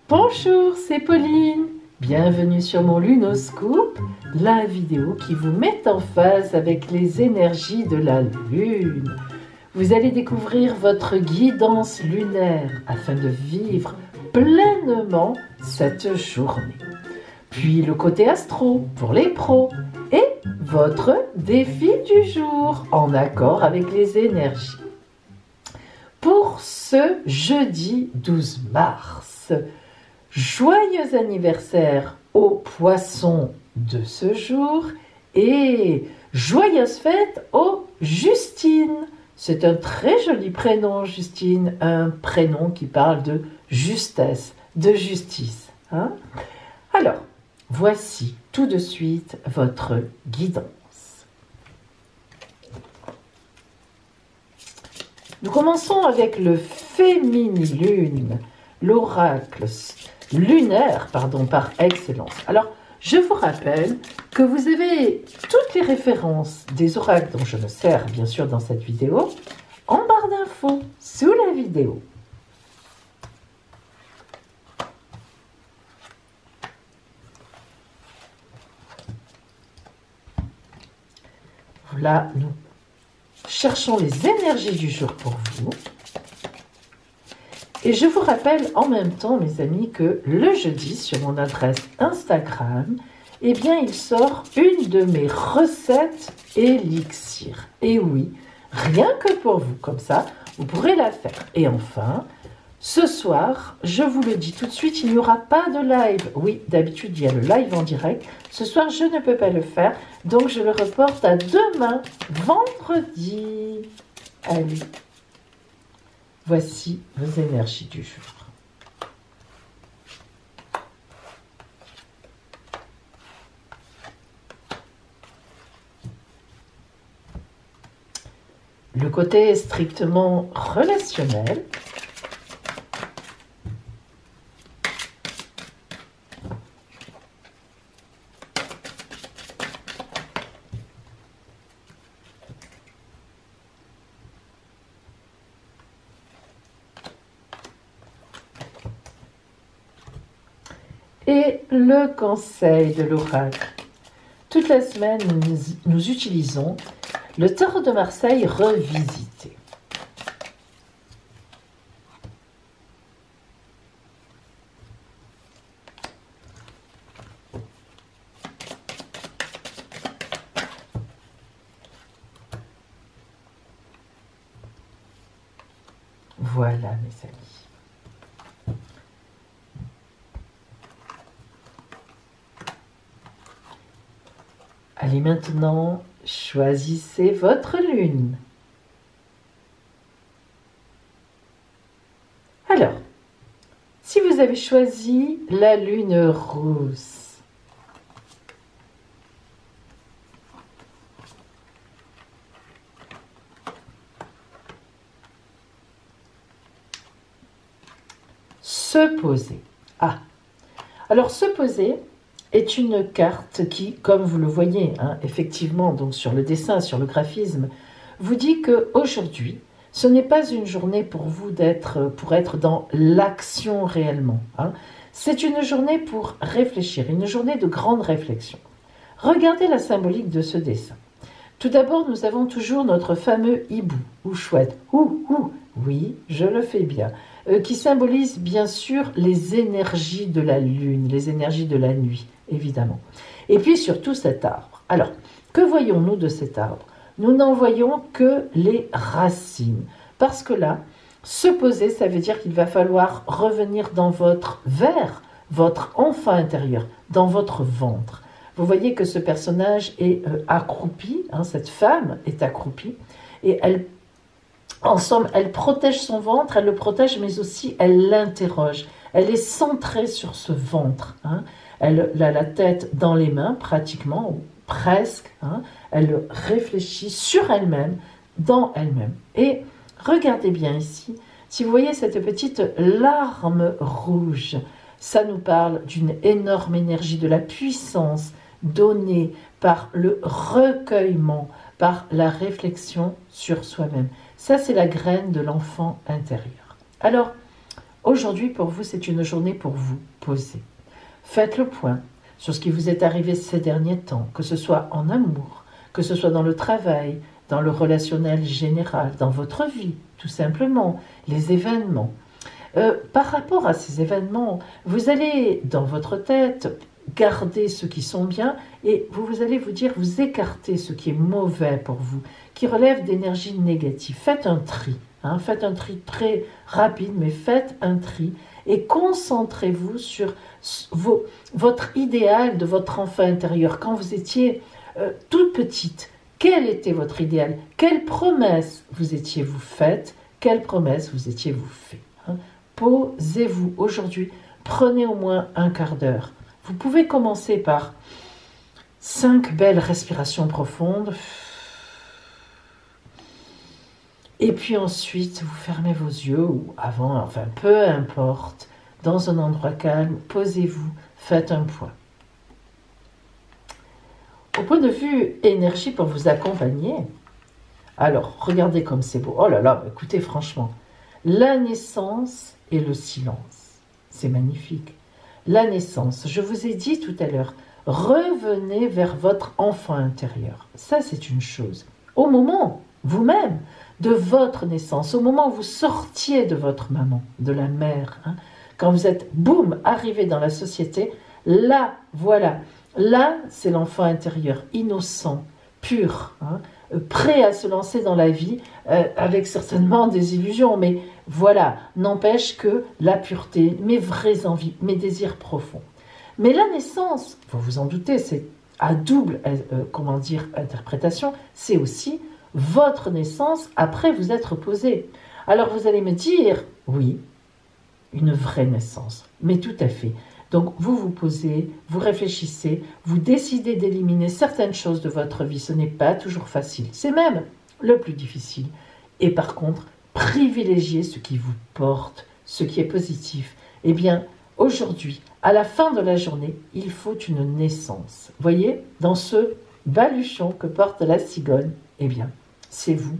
Bonjour, c'est Pauline. Bienvenue sur mon Lunoscope, la vidéo qui vous met en phase avec les énergies de la Lune. Vous allez découvrir votre guidance lunaire afin de vivre pleinement cette journée. Puis le côté astro pour les pros et votre défi du jour en accord avec les énergies. Pour ce jeudi 12 mars, joyeux anniversaire aux poissons de ce jour et joyeuse fête aux Justine. C'est un très joli prénom, Justine, un prénom qui parle de justesse, de justice. Alors, voici tout de suite votre guidance. Nous commençons avec le féminilune, l'oracle lunaire, par excellence. Alors, je vous rappelle que vous avez toutes les références des oracles dont je me sers, bien sûr, dans cette vidéo, en barre d'infos, sous la vidéo. Là, nous cherchons les énergies du jour pour vous. Et je vous rappelle en même temps, mes amis, que le jeudi, sur mon adresse Instagram, eh bien, il sort une de mes recettes élixir. Et oui, rien que pour vous, comme ça, vous pourrez la faire. Et enfin, ce soir, je vous le dis tout de suite, il n'y aura pas de live. Oui, d'habitude, il y a le live en direct. Ce soir, je ne peux pas le faire, donc je le reporte à demain, vendredi. Allez. Voici vos énergies du jour. Le côté est strictement relationnel. Et le conseil de l'oracle. Toute la semaine, nous utilisons le tarot de Marseille revisité. Voilà, mes amis. Allez, maintenant, choisissez votre lune. Alors, si vous avez choisi la lune rousse, se poser. Alors se poser est une carte qui, comme vous le voyez, effectivement, donc sur le dessin, sur le graphisme, vous dit qu'aujourd'hui, ce n'est pas une journée pour vous pour être dans l'action réellement. C'est une journée pour réfléchir, une journée de grande réflexion. Regardez la symbolique de ce dessin. Tout d'abord, nous avons toujours notre fameux hibou, ou chouette, oui, je le fais bien, qui symbolise bien sûr les énergies de la lune, les énergies de la nuit, évidemment. Et puis surtout cet arbre. Alors, que voyons-nous de cet arbre? Nous n'en voyons que les racines. Parce que là, se poser, ça veut dire qu'il va falloir revenir dans votre votre enfant intérieur, dans votre ventre. Vous voyez que ce personnage est accroupi, cette femme est accroupie, et en somme, elle protège son ventre, elle le protège, mais aussi elle l'interroge. Elle est centrée sur ce ventre. Elle a la tête dans les mains, pratiquement, ou presque. Elle réfléchit sur elle-même, dans elle-même. Et regardez bien ici, si vous voyez cette petite larme rouge, ça nous parle d'une énorme énergie, de la puissance donnée par le recueillement, par la réflexion sur soi-même. Ça, c'est la graine de l'enfant intérieur. Alors, aujourd'hui, pour vous, c'est une journée pour vous poser. Faites le point sur ce qui vous est arrivé ces derniers temps, que ce soit en amour, que ce soit dans le travail, dans le relationnel général, dans votre vie, tout simplement, les événements. Par rapport à ces événements, vous allez, dans votre tête, garder ceux qui sont bien et vous allez vous dire, vous écartez ce qui est mauvais pour vous, qui relève d'énergie négative. Faites un tri, faites un tri très rapide, mais faites un tri et concentrez-vous sur votre idéal de votre enfant intérieur. Quand vous étiez toute petite, quel était votre idéal? Quelle promesse vous étiez-vous faite? Quelle promesse vous étiez-vous fait? Posez-vous aujourd'hui, prenez au moins un quart d'heure. Vous pouvez commencer par 5 belles respirations profondes. Et puis ensuite, vous fermez vos yeux, ou avant, enfin peu importe, dans un endroit calme, posez-vous, faites un point. Au point de vue énergie pour vous accompagner, alors regardez comme c'est beau. Oh là là, écoutez franchement, la naissance et le silence, c'est magnifique. La naissance, je vous ai dit tout à l'heure, revenez vers votre enfant intérieur. Ça, c'est une chose. Au moment, vous-même, de votre naissance, au moment où vous sortiez de votre maman, de la mère, quand vous êtes, boum, arrivé dans la société, là, voilà, là, c'est l'enfant intérieur, innocent, pur, prêt à se lancer dans la vie, avec certainement des illusions, mais voilà, n'empêche que la pureté, mes vraies envies, mes désirs profonds. Mais la naissance, vous vous en doutez, c'est à double, interprétation, c'est aussi votre naissance après vous être posé. Alors vous allez me dire, oui, une vraie naissance, mais tout à fait. Donc vous vous posez, vous réfléchissez, vous décidez d'éliminer certaines choses de votre vie. Ce n'est pas toujours facile, c'est même le plus difficile. Et par contre, privilégiez ce qui vous porte, ce qui est positif. Eh bien, aujourd'hui, à la fin de la journée, il faut une naissance. Voyez, dans ce baluchon que porte la cigogne, eh bien, c'est vous,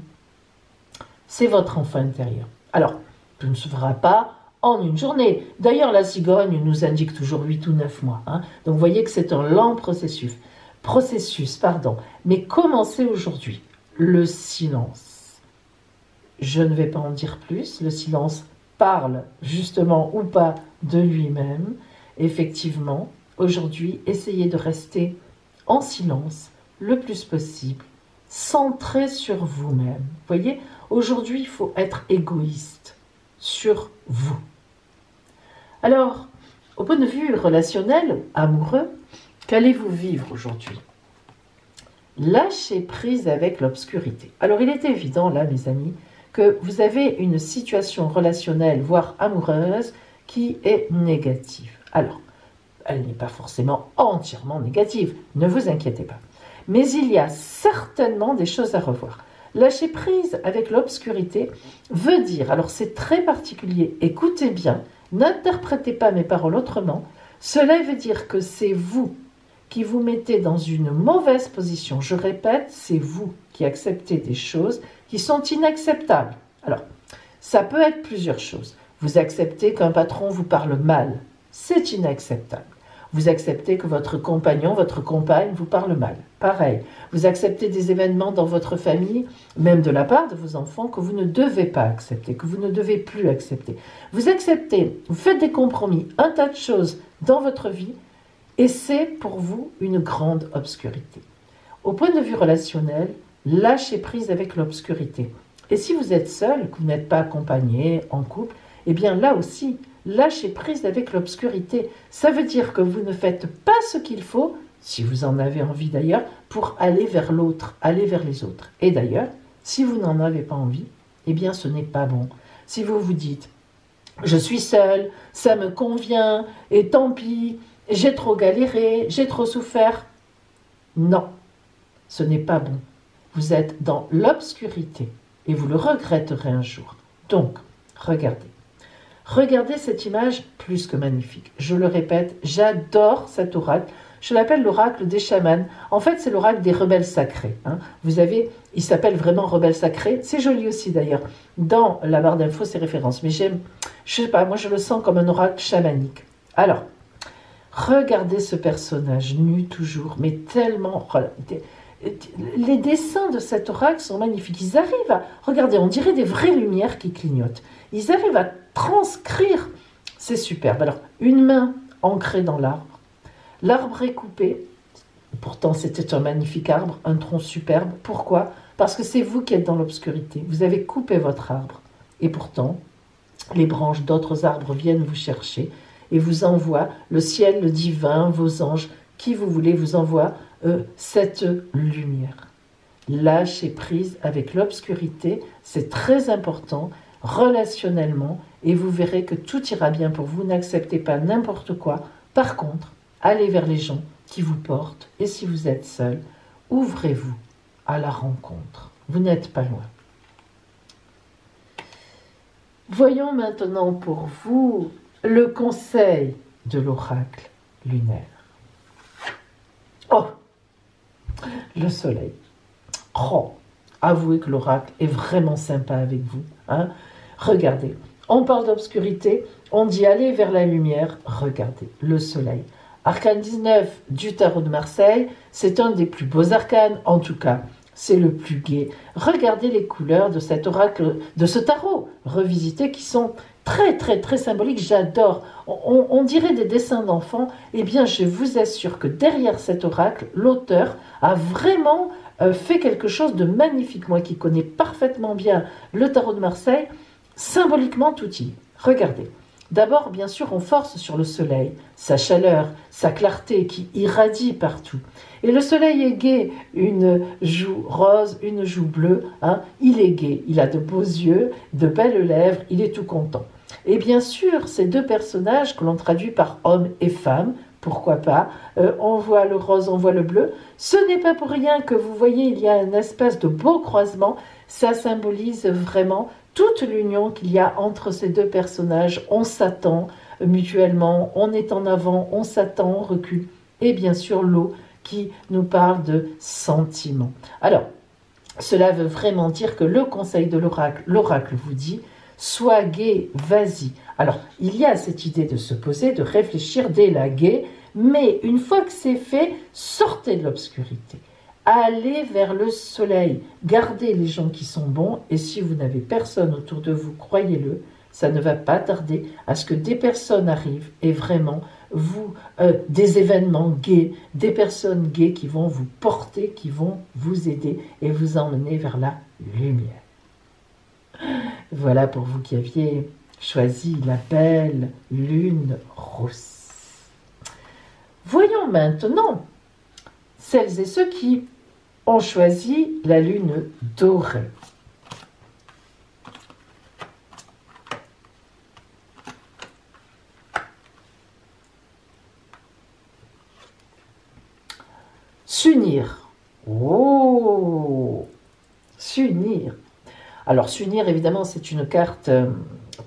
c'est votre enfant intérieur. Alors, ce ne se fera pas en une journée. D'ailleurs, la cigogne nous indique toujours 8 ou 9 mois. Donc, vous voyez que c'est un lent processus. Mais commencez aujourd'hui. Le silence. Je ne vais pas en dire plus. Le silence parle, justement ou pas, de lui-même. Effectivement, aujourd'hui, essayez de rester en silence le plus possible, centré sur vous-même. Vous voyez, aujourd'hui, il faut être égoïste sur vous. Alors, au point de vue relationnel, amoureux, qu'allez-vous vivre aujourd'hui? Lâchez prise avec l'obscurité. Alors, il est évident, là, mes amis, que vous avez une situation relationnelle, voire amoureuse, qui est négative. Alors, elle n'est pas forcément entièrement négative, ne vous inquiétez pas. Mais il y a certainement des choses à revoir. Lâcher prise avec l'obscurité veut dire, alors c'est très particulier, écoutez bien, n'interprétez pas mes paroles autrement, cela veut dire que c'est vous qui vous mettez dans une mauvaise position. Je répète, c'est vous qui acceptez des choses qui sont inacceptables. Alors, ça peut être plusieurs choses. Vous acceptez qu'un patron vous parle mal, c'est inacceptable. Vous acceptez que votre compagnon, votre compagne vous parle mal. Pareil, vous acceptez des événements dans votre famille, même de la part de vos enfants, que vous ne devez pas accepter, que vous ne devez plus accepter. Vous acceptez, vous faites des compromis, un tas de choses dans votre vie, et c'est pour vous une grande obscurité. Au point de vue relationnel, lâchez prise avec l'obscurité. Et si vous êtes seul, que vous n'êtes pas accompagné, en couple, eh bien là aussi, lâchez prise avec l'obscurité. Ça veut dire que vous ne faites pas ce qu'il faut, si vous en avez envie d'ailleurs, pour aller vers l'autre, aller vers les autres. Et d'ailleurs, si vous n'en avez pas envie, eh bien ce n'est pas bon. Si vous vous dites, je suis seul, ça me convient, et tant pis, j'ai trop galéré, j'ai trop souffert. Non, ce n'est pas bon. Vous êtes dans l'obscurité et vous le regretterez un jour. Donc, regardez. Regardez cette image plus que magnifique. Je le répète, j'adore cet oracle. Je l'appelle l'oracle des chamans. En fait, c'est l'oracle des rebelles sacrés. Hein. Vous avez, il s'appelle vraiment rebelle sacré. C'est joli aussi d'ailleurs. Dans la barre d'infos, c'est référence. Mais j'aime, je sais pas, moi je le sens comme un oracle chamanique. Alors, regardez ce personnage nu toujours, mais tellement... Les dessins de cet oracle sont magnifiques. Ils arrivent à... Regardez, on dirait des vraies lumières qui clignotent. Ils arrivent à transcrire. C'est superbe. Alors, une main ancrée dans l'arbre. L'arbre est coupé. Pourtant, c'était un magnifique arbre, un tronc superbe. Pourquoi? Parce que c'est vous qui êtes dans l'obscurité. Vous avez coupé votre arbre. Et pourtant, les branches d'autres arbres viennent vous chercher et vous envoient le ciel, le divin, vos anges, qui vous voulez, vous envoie cette lumière. Lâchez prise avec l'obscurité, c'est très important, relationnellement, et vous verrez que tout ira bien pour vous. N'acceptez pas n'importe quoi. Par contre, allez vers les gens qui vous portent, et si vous êtes seul, ouvrez-vous à la rencontre. Vous n'êtes pas loin. Voyons maintenant pour vous le conseil de l'oracle lunaire. Oh, le soleil. Oh, avouez que l'oracle est vraiment sympa avec vous. Hein. Regardez, on parle d'obscurité, on dit aller vers la lumière. Regardez, le soleil. Arcane 19 du tarot de Marseille, c'est un des plus beaux arcanes, en tout cas, c'est le plus gai. Regardez les couleurs de cet oracle, de ce tarot revisité qui sont très très très symboliques, j'adore. On dirait des dessins d'enfants. Eh bien, je vous assure que derrière cet oracle, l'auteur a vraiment fait quelque chose de magnifique. Moi qui connais parfaitement bien le tarot de Marseille, symboliquement tout y est. Regardez. D'abord, bien sûr, on force sur le soleil, sa chaleur, sa clarté qui irradie partout. Et le soleil est gai, une joue rose, une joue bleue, hein, il est gai, il a de beaux yeux, de belles lèvres, il est tout content. Et bien sûr, ces deux personnages que l'on traduit par homme et femme, pourquoi pas, on voit le rose, on voit le bleu, ce n'est pas pour rien que vous voyez, il y a une espèce de beau croisement, ça symbolise vraiment toute l'union qu'il y a entre ces deux personnages. On s'attend mutuellement, on est en avant, on s'attend, on recule. Et bien sûr, l'eau qui nous parle de sentiments. Alors, cela veut vraiment dire que le conseil de l'oracle vous dit, sois gai, vas-y. Alors, il y a cette idée de se poser, de réfléchir, d'élaguer, mais une fois que c'est fait, sortez de l'obscurité. Allez vers le soleil, gardez les gens qui sont bons, et si vous n'avez personne autour de vous, croyez-le, ça ne va pas tarder à ce que des personnes arrivent et vraiment vous, des événements gays, des personnes gays qui vont vous porter, qui vont vous aider et vous emmener vers la lumière. Voilà pour vous qui aviez choisi la belle lune rousse. Voyons maintenant celles et ceux qui ont choisi la lune dorée. S'unir. Oh, s'unir. Alors s'unir, évidemment, c'est une carte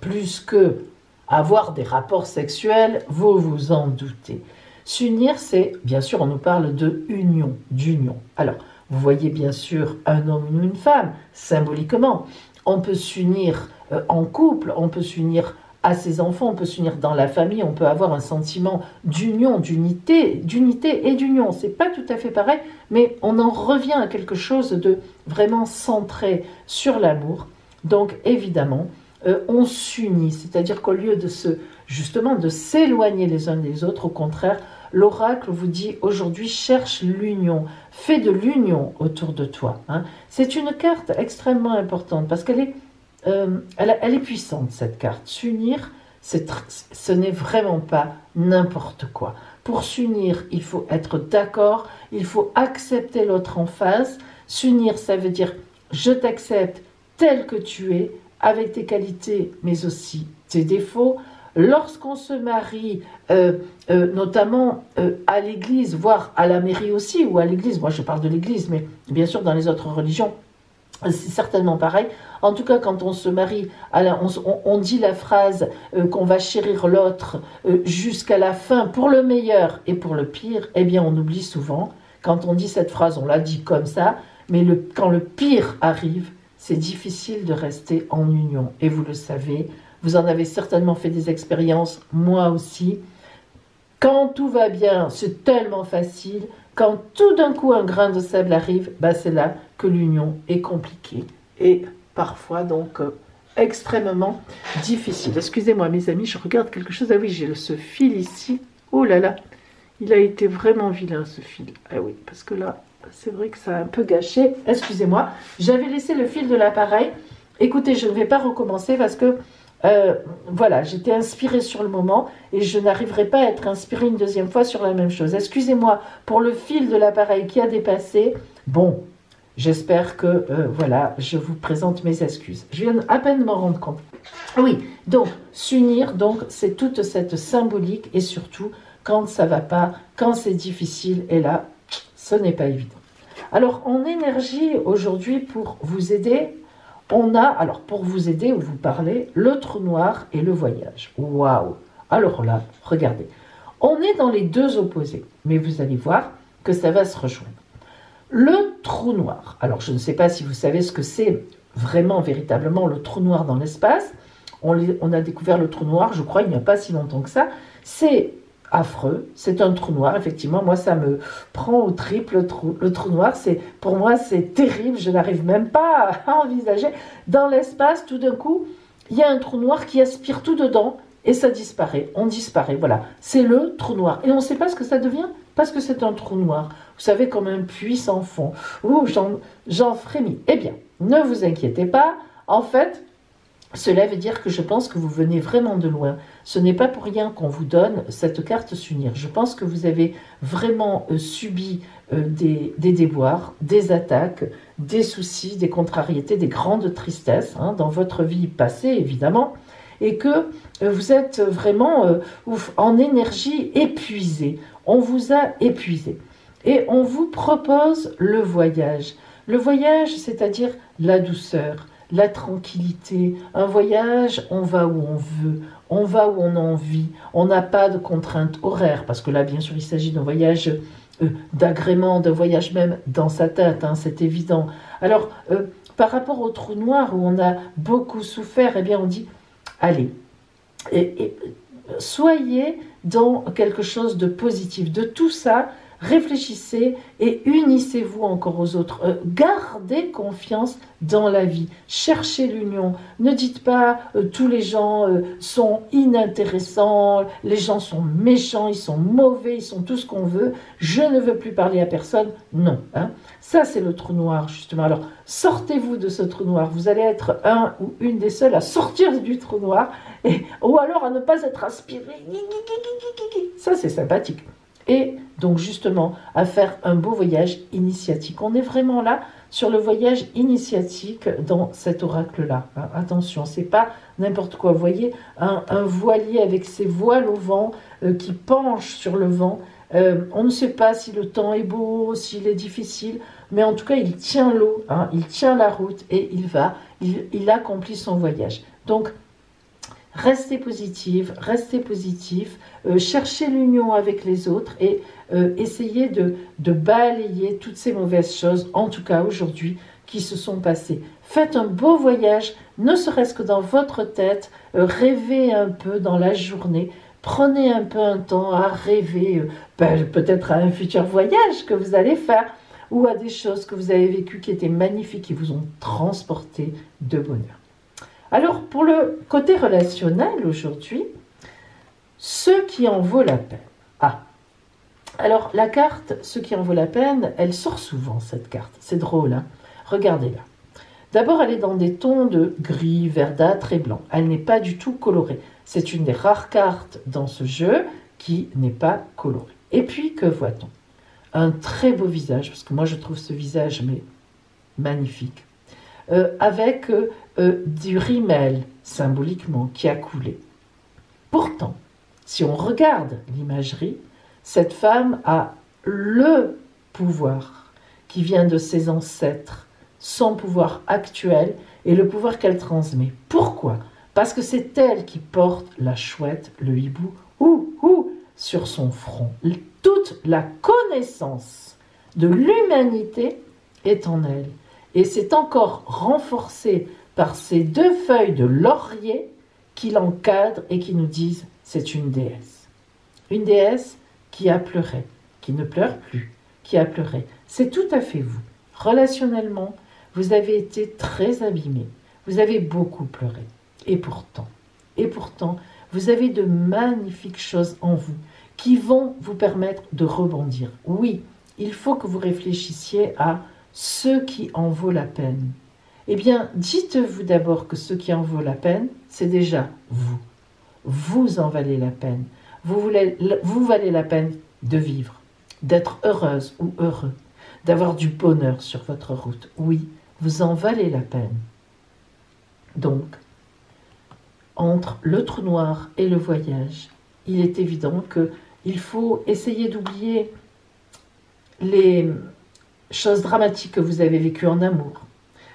plus que avoir des rapports sexuels, vous vous en doutez. S'unir, c'est, bien sûr, on nous parle de union, d'union. Alors, vous voyez bien sûr un homme ou une femme, symboliquement. On peut s'unir en couple, on peut s'unir à ses enfants, on peut s'unir dans la famille, on peut avoir un sentiment d'union, d'unité et d'union. C'est pas tout à fait pareil, mais on en revient à quelque chose de vraiment centré sur l'amour. Donc, évidemment, on s'unit, c'est-à-dire qu'au lieu de justement de s'éloigner les uns des autres, au contraire, l'oracle vous dit aujourd'hui cherche l'union, fais de l'union autour de toi. Hein. C'est une carte extrêmement importante parce qu'elle est, elle est puissante cette carte. S'unir, ce n'est vraiment pas n'importe quoi. Pour s'unir, il faut être d'accord, il faut accepter l'autre en face. S'unir, ça veut dire je t'accepte tel que tu es, avec tes qualités, mais aussi tes défauts. Lorsqu'on se marie, notamment à l'église, voire à la mairie aussi, ou à l'église, moi je parle de l'église, mais bien sûr dans les autres religions, c'est certainement pareil. En tout cas, quand on se marie, on dit la phrase qu'on va chérir l'autre jusqu'à la fin, pour le meilleur et pour le pire. Eh bien, on oublie souvent. Quand on dit cette phrase, on la dit comme ça, mais quand le pire arrive, c'est difficile de rester en union. Et vous le savez, vous en avez certainement fait des expériences, moi aussi. Quand tout va bien, c'est tellement facile. Quand tout d'un coup un grain de sable arrive, c'est là que l'union est compliquée et parfois donc extrêmement difficile. Excusez-moi mes amis, je regarde quelque chose. Ah oui, j'ai ce fil ici. Oh là là, il a été vraiment vilain ce fil. Ah oui, parce que là, c'est vrai que ça a un peu gâché. Excusez-moi, j'avais laissé le fil de l'appareil. Écoutez, je ne vais pas recommencer parce que voilà, j'étais inspirée sur le moment et je n'arriverai pas à être inspirée une deuxième fois sur la même chose. Excusez-moi pour le fil de l'appareil qui a dépassé. Bon, j'espère que, voilà, je vous présente mes excuses. Je viens à peine de m'en rendre compte. Oui, donc, s'unir, donc, c'est toute cette symbolique et surtout, quand ça va pas, quand c'est difficile, et là, ce n'est pas évident. Alors, en énergie, aujourd'hui, pour vous aider, on a, alors pour vous aider ou vous parler, le trou noir et le voyage. Waouh! Alors là, regardez, on est dans les deux opposés, mais vous allez voir que ça va se rejoindre. Le trou noir, alors je ne sais pas si vous savez ce que c'est vraiment, véritablement, le trou noir dans l'espace. On a découvert le trou noir, je crois, il n'y a pas si longtemps que ça. C'est affreux, c'est un trou noir, effectivement, moi ça me prend au triple. Le trou noir, pour moi c'est terrible, je n'arrive même pas à envisager. Dans l'espace, tout d'un coup, il y a un trou noir qui aspire tout dedans et ça disparaît, on disparaît, voilà, c'est le trou noir. Et on ne sait pas ce que ça devient, parce que c'est un trou noir, vous savez, comme un puits sans fond. Ouh, j'en frémis. Eh bien, ne vous inquiétez pas, en fait, cela veut dire que je pense que vous venez vraiment de loin. Ce n'est pas pour rien qu'on vous donne cette carte s'unir. Je pense que vous avez vraiment subi des déboires, des attaques, des soucis, des contrariétés, des grandes tristesses dans votre vie passée, évidemment, et que vous êtes vraiment en énergie épuisée. On vous a épuisé. Et on vous propose le voyage. Le voyage, c'est-à-dire la douceur, la tranquillité. Un voyage, on va où on veut, on va où on a envie, on n'a pas de contraintes horaires, parce que là, bien sûr, il s'agit d'un voyage d'agrément, d'un voyage même dans sa tête, c'est évident. Alors, par rapport au trou noir où on a beaucoup souffert, eh bien, on dit, allez, soyez dans quelque chose de positif. De tout ça, réfléchissez et unissez-vous encore aux autres. Gardez confiance dans la vie. Cherchez l'union. Ne dites pas tous les gens sont inintéressants, les gens sont méchants, ils sont mauvais, ils sont tout ce qu'on veut. Je ne veux plus parler à personne. Non. Ça, c'est le trou noir, justement. Alors, sortez-vous de ce trou noir. Vous allez être un ou une des seuls à sortir du trou noir ou alors à ne pas être aspiré. Ça, c'est sympathique. Et donc justement à faire un beau voyage initiatique. On est vraiment là sur le voyage initiatique dans cet oracle-là. Attention, c'est pas n'importe quoi. Vous voyez, un voilier avec ses voiles au vent qui penche sur le vent. On ne sait pas si le temps est beau, s'il est difficile, mais en tout cas il tient l'eau, il tient la route et il accomplit son voyage. Donc restez positif, cherchez l'union avec les autres et essayez de balayer toutes ces mauvaises choses, en tout cas aujourd'hui, qui se sont passées. Faites un beau voyage, ne serait-ce que dans votre tête, rêvez un peu dans la journée, prenez un peu un temps à rêver, peut-être à un futur voyage que vous allez faire, ou à des choses que vous avez vécues qui étaient magnifiques, qui vous ont transporté de bonheur. Alors, pour le côté relationnel aujourd'hui, ce qui en vaut la peine. Alors la carte, ce qui en vaut la peine, elle sort souvent cette carte. C'est drôle, regardez-la. D'abord, elle est dans des tons de gris, verdâtre et blanc. Elle n'est pas du tout colorée. C'est une des rares cartes dans ce jeu qui n'est pas colorée. Et puis, que voit-on? Un très beau visage, parce que moi je trouve ce visage magnifique. Avec du rimel, symboliquement, qui a coulé. Pourtant, si on regarde l'imagerie, cette femme a le pouvoir qui vient de ses ancêtres son pouvoir actuel et le pouvoir qu'elle transmet. Pourquoi? Parce que c'est elle qui porte la chouette, le hibou, sur son front. Toute la connaissance de l'humanité est en elle. Et c'est encore renforcé par ces 2 feuilles de laurier qui l'encadrent et qui nous disent c'est une déesse. Une déesse qui a pleuré, qui ne pleure plus, qui a pleuré. C'est tout à fait vous. Relationnellement, vous avez été très abîmé. Vous avez beaucoup pleuré. Et pourtant, vous avez de magnifiques choses en vous qui vont vous permettre de rebondir. Oui, il faut que vous réfléchissiez à ce qui en vaut la peine. Eh bien, dites-vous d'abord que ce qui en vaut la peine, c'est déjà vous. Vous en valez la peine. Vous valez la peine de vivre, d'être heureuse ou heureux, d'avoir du bonheur sur votre route. Oui, vous en valez la peine. Donc, entre le trou noir et le voyage, il est évident qu'il faut essayer d'oublier les choses dramatiques que vous avez vécues en amour.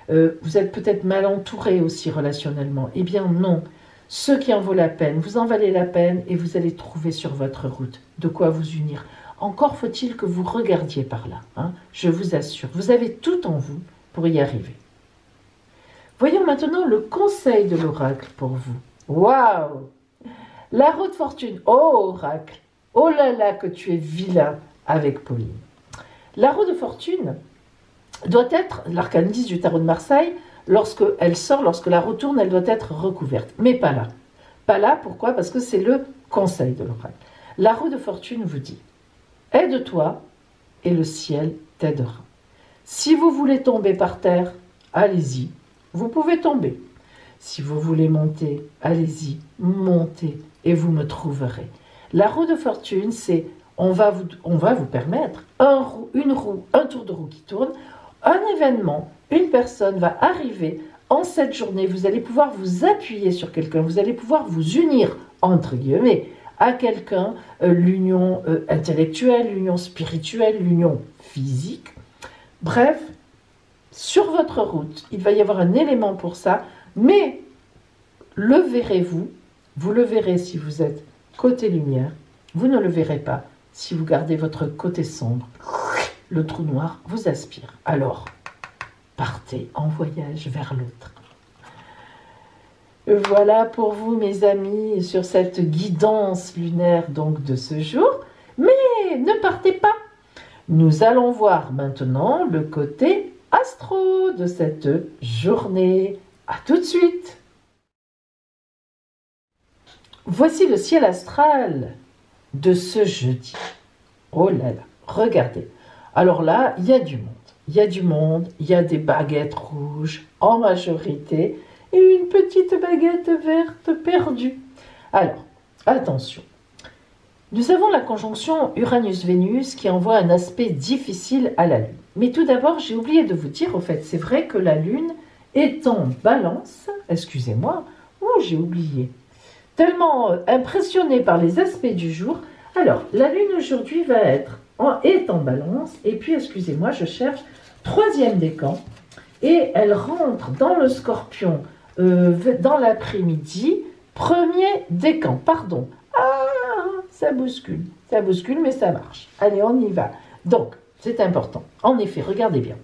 Vous êtes peut-être mal entouré aussi relationnellement. Eh bien non, ce qui en vaut la peine, vous en valez la peine et vous allez trouver sur votre route de quoi vous unir. Encore faut-il que vous regardiez par là, hein, je vous assure. Vous avez tout en vous pour y arriver. Voyons maintenant le conseil de l'oracle pour vous. Waouh! La roue de fortune, oh oracle, oh là là que tu es vilain avec Pauline. La roue de fortune doit être, l'arcane 10 du tarot de Marseille, lorsqu'elle sort, lorsque la roue tourne, elle doit être recouverte. Mais pas là. Pas là, pourquoi? Parce que c'est le conseil de l'oracle. La roue de fortune vous dit, aide-toi et le ciel t'aidera. Si vous voulez tomber par terre, allez-y, vous pouvez tomber. Si vous voulez monter, allez-y, montez et vous me trouverez. La roue de fortune, c'est on va vous permettre un tour de roue qui tourne, un événement, une personne va arriver en cette journée, vous allez pouvoir vous appuyer sur quelqu'un, vous allez pouvoir vous unir, entre guillemets, à quelqu'un, l'union intellectuelle, l'union spirituelle, l'union physique. Bref, sur votre route, il va y avoir un élément pour ça, mais le verrez-vous, vous le verrez si vous êtes côté lumière, vous ne le verrez pas si vous gardez votre côté sombre. Le trou noir vous aspire. Alors, partez en voyage vers l'autre. Voilà pour vous, mes amis, sur cette guidance lunaire donc de ce jour. Mais ne partez pas. Nous allons voir maintenant le côté astro de cette journée. À tout de suite. Voici le ciel astral de ce jeudi. Oh là là, regardez. Alors là, il y a du monde. Il y a du monde, il y a des baguettes rouges en majorité et une petite baguette verte perdue. Alors, attention. Nous avons la conjonction Uranus-Vénus qui envoie un aspect difficile à la Lune. Mais tout d'abord, j'ai oublié de vous dire, au fait, c'est vrai que la Lune est en balance. Excusez-moi, j'ai oublié. Tellement impressionnée par les aspects du jour. Alors, la Lune aujourd'hui est en balance. Et puis, excusez-moi, je cherche 3e décan. Et elle rentre dans le Scorpion dans l'après-midi. 1er décan, pardon. Ah, ça bouscule, mais ça marche. Allez, on y va. Donc, c'est important. En effet, regardez bien.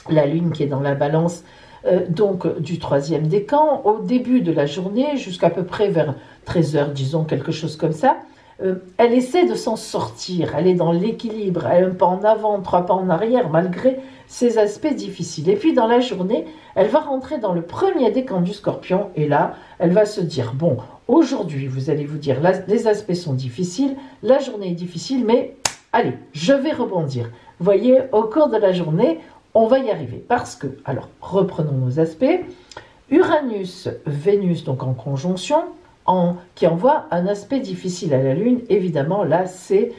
La Lune qui est dans la balance donc du 3e décan, au début de la journée, jusqu'à peu près vers 13h, disons, quelque chose comme ça, elle essaie de s'en sortir, elle est dans l'équilibre, elle est un pas en avant, 3 pas en arrière, malgré ces aspects difficiles. Et puis dans la journée, elle va rentrer dans le 1er décan du Scorpion, et là, elle va se dire, bon, aujourd'hui, vous allez vous dire, là, les aspects sont difficiles, la journée est difficile, mais allez, je vais rebondir. Vous voyez, au cours de la journée, on va y arriver parce que, alors, reprenons nos aspects. Uranus, Vénus, donc en conjonction, qui envoie un aspect difficile à la Lune. Évidemment, là, c'est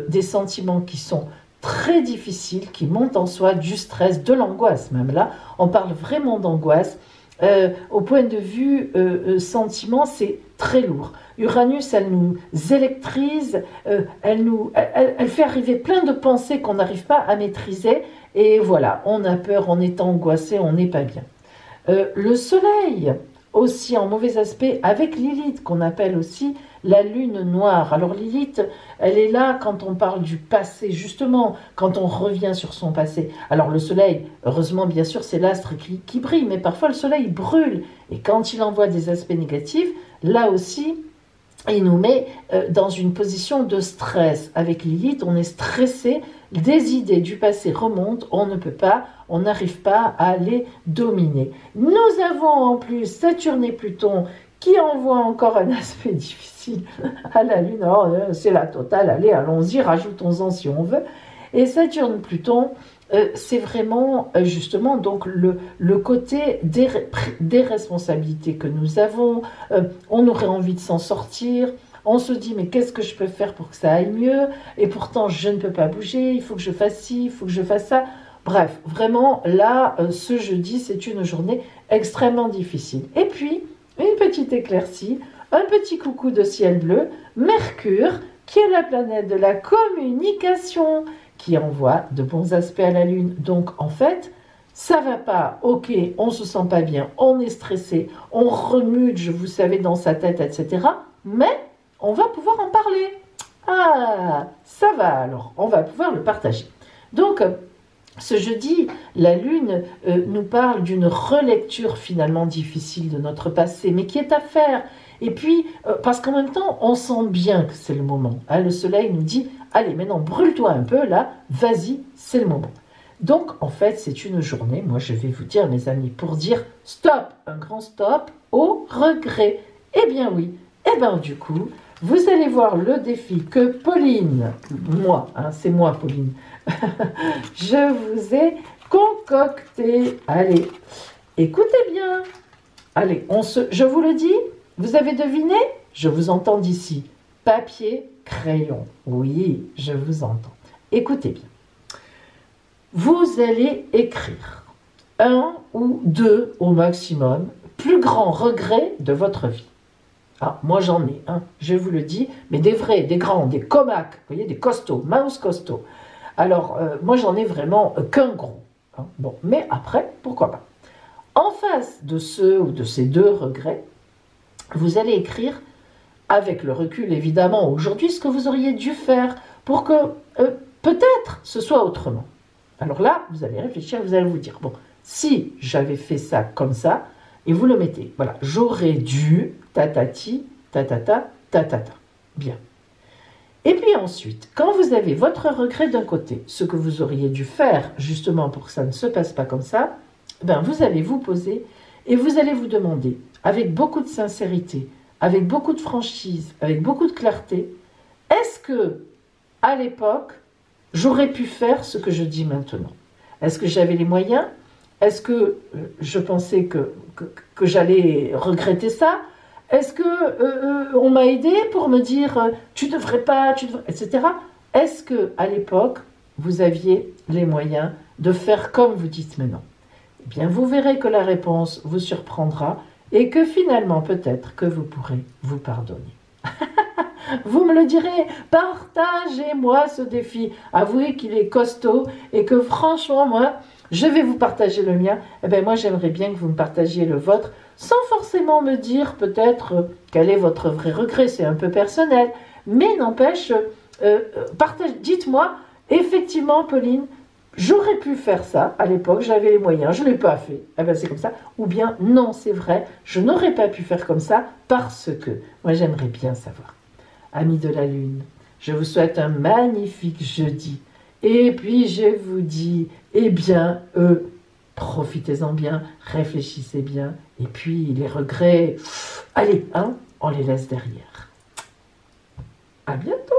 des sentiments qui sont très difficiles, qui montent en soi, du stress, de l'angoisse même. Là, on parle vraiment d'angoisse. au point de vue sentiment, c'est très lourd. Uranus, elle nous électrise, elle fait arriver plein de pensées qu'on n'arrive pas à maîtriser. Et voilà, on a peur, on est angoissé, on n'est pas bien. Le soleil, aussi en mauvais aspect, avec Lilith, qu'on appelle aussi la lune noire. Alors Lilith, elle est là quand on parle du passé, justement, quand on revient sur son passé. Alors le soleil, heureusement, bien sûr, c'est l'astre qui brille, mais parfois le soleil brûle. Et quand il envoie des aspects négatifs, là aussi, il nous met dans une position de stress. Avec Lilith, on est stressé, des idées du passé remontent, on ne peut pas, on n'arrive pas à les dominer. Nous avons en plus Saturne et Pluton qui envoient encore un aspect difficile à la Lune. Alors, c'est la totale, allez, allons-y, rajoutons-en si on veut. Et Saturne-Pluton, c'est vraiment justement donc le côté des responsabilités que nous avons. On aurait envie de s'en sortir. On se dit, mais qu'est-ce que je peux faire pour que ça aille mieux? Et pourtant, je ne peux pas bouger. Il faut que je fasse ci, il faut que je fasse ça. Bref, vraiment, là, ce jeudi, c'est une journée extrêmement difficile. Et puis, une petite éclaircie, un petit coucou de ciel bleu, Mercure, qui est la planète de la communication, qui envoie de bons aspects à la Lune. Donc, en fait, ça va pas, ok, on se sent pas bien, on est stressé, on remue, vous savez, dans sa tête, etc. Mais on va pouvoir en parler. Ah, ça va alors, on va pouvoir le partager. Donc, ce jeudi, la Lune nous parle d'une relecture finalement difficile de notre passé, mais qui est à faire. Et puis, parce qu'en même temps, on sent bien que c'est le moment. Hein, le soleil nous dit, allez, maintenant, brûle-toi un peu, là, vas-y, c'est le moment. Donc, en fait, c'est une journée, moi je vais vous dire, mes amis, pour dire stop, un grand stop au regret. Eh bien oui, eh bien du coup, vous allez voir le défi que Pauline, moi, hein, c'est moi Pauline, je vous ai concocté. Allez, écoutez bien. Allez, je vous le dis, vous avez deviné? Je vous entends d'ici. Papier, crayon. Oui, je vous entends. Écoutez bien. Vous allez écrire un ou deux au maximum plus grands regrets de votre vie. Ah, moi j'en ai un, je vous le dis, mais des vrais, des grands, des comacs, vous voyez, des costauds, mouse costauds. Alors, moi j'en ai vraiment qu'un gros. Hein. Bon, mais après, pourquoi pas. En face de ce ou de ces deux regrets, vous allez écrire, avec le recul évidemment aujourd'hui, ce que vous auriez dû faire pour que peut-être ce soit autrement. Alors là, vous allez réfléchir, vous allez vous dire, bon, si j'avais fait ça comme ça, et vous le mettez, voilà, j'aurais dû, tatati, tatata, tatata. Bien. Et puis ensuite, quand vous avez votre regret d'un côté, ce que vous auriez dû faire justement pour que ça ne se passe pas comme ça, ben vous allez vous poser et vous allez vous demander, avec beaucoup de sincérité, avec beaucoup de franchise, avec beaucoup de clarté, est-ce que, à l'époque, j'aurais pu faire ce que je dis maintenant? Est-ce que j'avais les moyens? Est-ce que je pensais que j'allais regretter ça? Est-ce que on m'a aidé pour me dire tu devrais pas, etc. Est-ce que à l'époque vous aviez les moyens de faire comme vous dites maintenant? Eh bien, vous verrez que la réponse vous surprendra et que finalement peut-être que vous pourrez vous pardonner. Vous me le direz, partagez-moi ce défi. Avouez qu'il est costaud et que franchement, moi, je vais vous partager le mien. Eh bien, moi, j'aimerais bien que vous me partagiez le vôtre, sans forcément me dire peut-être quel est votre vrai regret. C'est un peu personnel. Mais n'empêche, dites-moi, effectivement, Pauline, j'aurais pu faire ça à l'époque, j'avais les moyens, je ne l'ai pas fait. Eh bien, c'est comme ça. Ou bien, non, c'est vrai, je n'aurais pas pu faire comme ça parce que. Moi, j'aimerais bien savoir. Amis de la Lune, je vous souhaite un magnifique jeudi. Et puis je vous dis, eh bien, profitez-en bien, réfléchissez bien. Et puis les regrets, allez, hein, on les laisse derrière. À bientôt.